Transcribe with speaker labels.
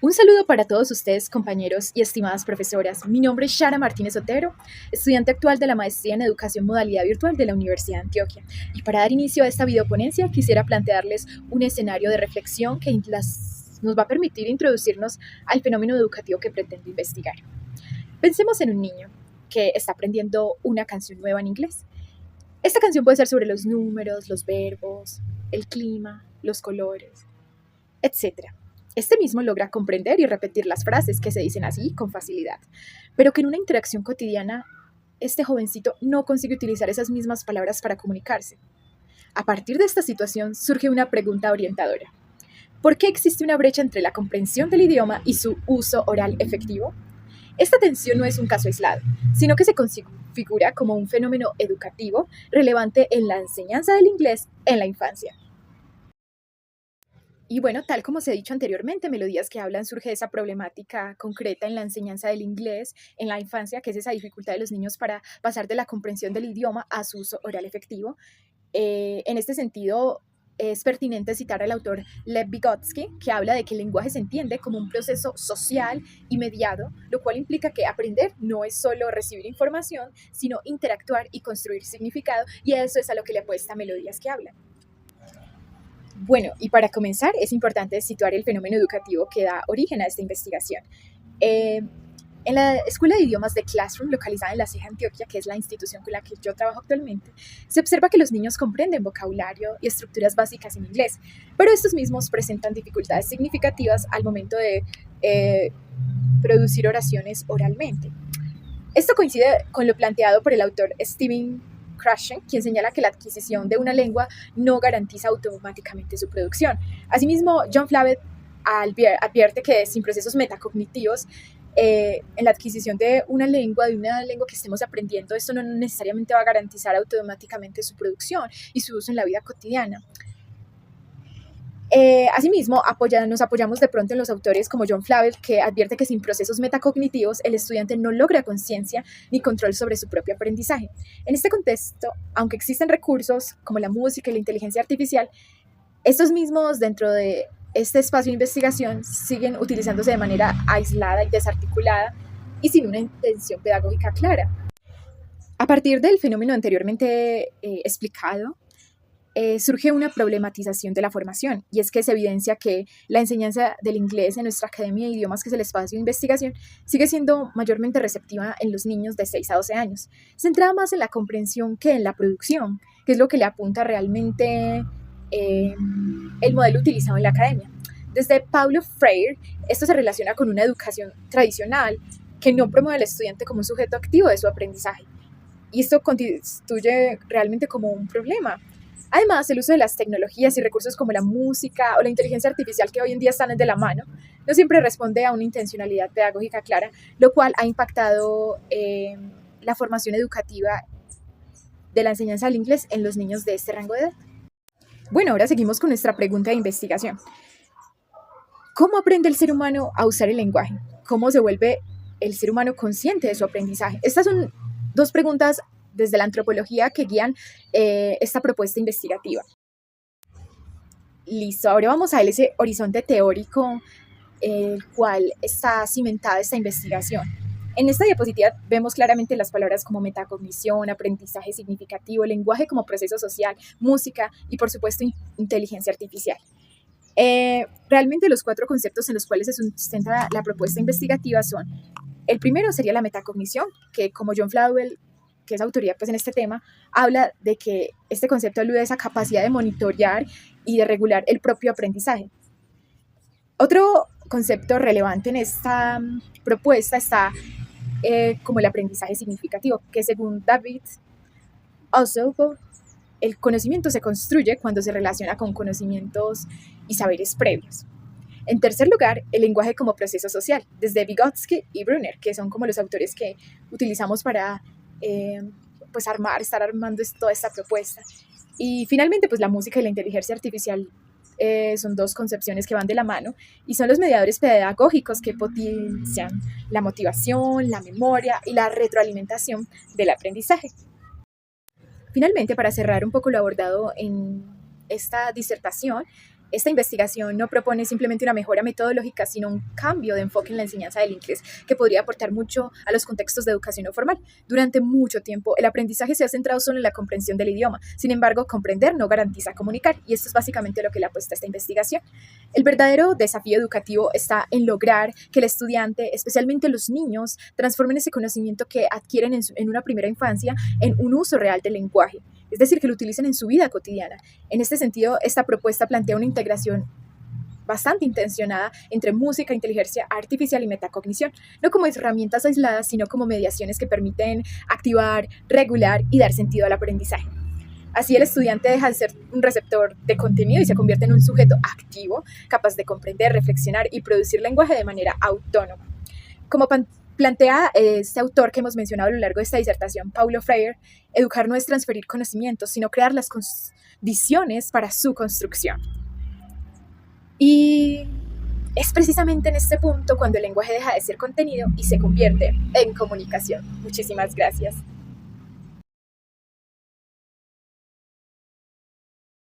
Speaker 1: Un saludo para todos ustedes, compañeros y estimadas profesoras. Mi nombre es Shara Martínez Otero, estudiante actual de la Maestría en Educación Modalidad Virtual de la Universidad de Antioquia. Y para dar inicio a esta videoponencia, quisiera plantearles un escenario de reflexión que nos va a permitir introducirnos al fenómeno educativo que pretendo investigar. Pensemos en un niño que está aprendiendo una canción nueva en inglés. Esta canción puede ser sobre los números, los verbos, el clima, los colores, etc. Este mismo logra comprender y repetir las frases que se dicen así con facilidad, pero que en una interacción cotidiana este jovencito no consigue utilizar esas mismas palabras para comunicarse. A partir de esta situación surge una pregunta orientadora. ¿Por qué existe una brecha entre la comprensión del idioma y su uso oral efectivo? Esta tensión no es un caso aislado, sino que se configura como un fenómeno educativo relevante en la enseñanza del inglés en la infancia. Y bueno, tal como se ha dicho anteriormente, Melodías que hablan surge de esa problemática concreta en la enseñanza del inglés en la infancia, que es esa dificultad de los niños para pasar de la comprensión del idioma a su uso oral efectivo. En este sentido, es pertinente citar al autor Lev Vygotsky, que habla de que el lenguaje se entiende como un proceso social y mediado, lo cual implica que aprender no es solo recibir información, sino interactuar y construir significado, y a eso es a lo que le apuesta Melodías que hablan. Bueno, y para comenzar es importante situar el fenómeno educativo que da origen a esta investigación. En la Escuela de Idiomas de Classroom, localizada en La Ceja, Antioquia, que es la institución con la que yo trabajo actualmente, se observa que los niños comprenden vocabulario y estructuras básicas en inglés, pero estos mismos presentan dificultades significativas al momento de producir oraciones oralmente. Esto coincide con lo planteado por el autor Stephen Krashen, quien señala que la adquisición de una lengua no garantiza automáticamente su producción. Asimismo, John Flavel advierte que sin procesos metacognitivos en la adquisición de una lengua que estemos aprendiendo, esto no necesariamente va a garantizar automáticamente su producción y su uso en la vida cotidiana. Asimismo, nos apoyamos de pronto en los autores como John Flavel, que advierte que sin procesos metacognitivos el estudiante no logra conciencia ni control sobre su propio aprendizaje. En este contexto, aunque existen recursos como la música y la inteligencia artificial, estos mismos dentro de este espacio de investigación siguen utilizándose de manera aislada y desarticulada y sin una intención pedagógica clara. A partir del fenómeno anteriormente explicado, surge una problematización de la formación, y es que se evidencia que la enseñanza del inglés en nuestra Academia de Idiomas, que es el espacio de investigación, sigue siendo mayormente receptiva en los niños de 6 a 12 años, centrada más en la comprensión que en la producción, que es lo que le apunta realmente el modelo utilizado en la academia. Desde Paulo Freire, esto se relaciona con una educación tradicional que no promueve al estudiante como un sujeto activo de su aprendizaje, y esto constituye realmente como un problema. Además, el uso de las tecnologías y recursos como la música o la inteligencia artificial, que hoy en día están de la mano, no siempre responde a una intencionalidad pedagógica clara, lo cual ha impactado la formación educativa de la enseñanza del inglés en los niños de este rango de edad. Bueno, ahora seguimos con nuestra pregunta de investigación. ¿Cómo aprende el ser humano a usar el lenguaje? ¿Cómo se vuelve el ser humano consciente de su aprendizaje? Estas son dos preguntas desde la antropología que guían esta propuesta investigativa. Listo, ahora vamos a ver ese horizonte teórico el cual está cimentada esta investigación. En esta diapositiva vemos claramente las palabras como metacognición, aprendizaje significativo, lenguaje como proceso social, música y por supuesto inteligencia artificial. Realmente los 4 conceptos en los cuales se sustenta la propuesta investigativa son: el primero sería la metacognición, que como John Flavel, que es autoridad pues en este tema, habla de que este concepto alude a esa capacidad de monitorear y de regular el propio aprendizaje. Otro concepto relevante en esta propuesta está como el aprendizaje significativo, que según David Ausubel, el conocimiento se construye cuando se relaciona con conocimientos y saberes previos. En tercer lugar, el lenguaje como proceso social, desde Vygotsky y Brunner, que son como los autores que utilizamos para pues estar armando toda esta propuesta. Y finalmente, pues la música y la inteligencia artificial son 2 concepciones que van de la mano y son los mediadores pedagógicos que potencian la motivación, la memoria y la retroalimentación del aprendizaje. Finalmente, para cerrar un poco lo abordado en esta disertación, Esta investigación no propone simplemente una mejora metodológica, sino un cambio de enfoque en la enseñanza del inglés que podría aportar mucho a los contextos de educación no formal. Durante mucho tiempo, el aprendizaje se ha centrado solo en la comprensión del idioma. Sin embargo, comprender no garantiza comunicar, y esto es básicamente lo que le apuesta a esta investigación. El verdadero desafío educativo está en lograr que el estudiante, especialmente los niños, transformen ese conocimiento que adquieren en una primera infancia en un uso real del lenguaje, es decir, que lo utilicen en su vida cotidiana. En este sentido, esta propuesta plantea una integración bastante intencionada entre música, inteligencia artificial y metacognición, no como herramientas aisladas, sino como mediaciones que permiten activar, regular y dar sentido al aprendizaje. Así el estudiante deja de ser un receptor de contenido y se convierte en un sujeto activo, capaz de comprender, reflexionar y producir lenguaje de manera autónoma. Como plantea este autor que hemos mencionado a lo largo de esta disertación, Paulo Freire, educar no es transferir conocimientos, sino crear las condiciones para su construcción. Y es precisamente en este punto cuando el lenguaje deja de ser contenido y se convierte en comunicación. Muchísimas gracias.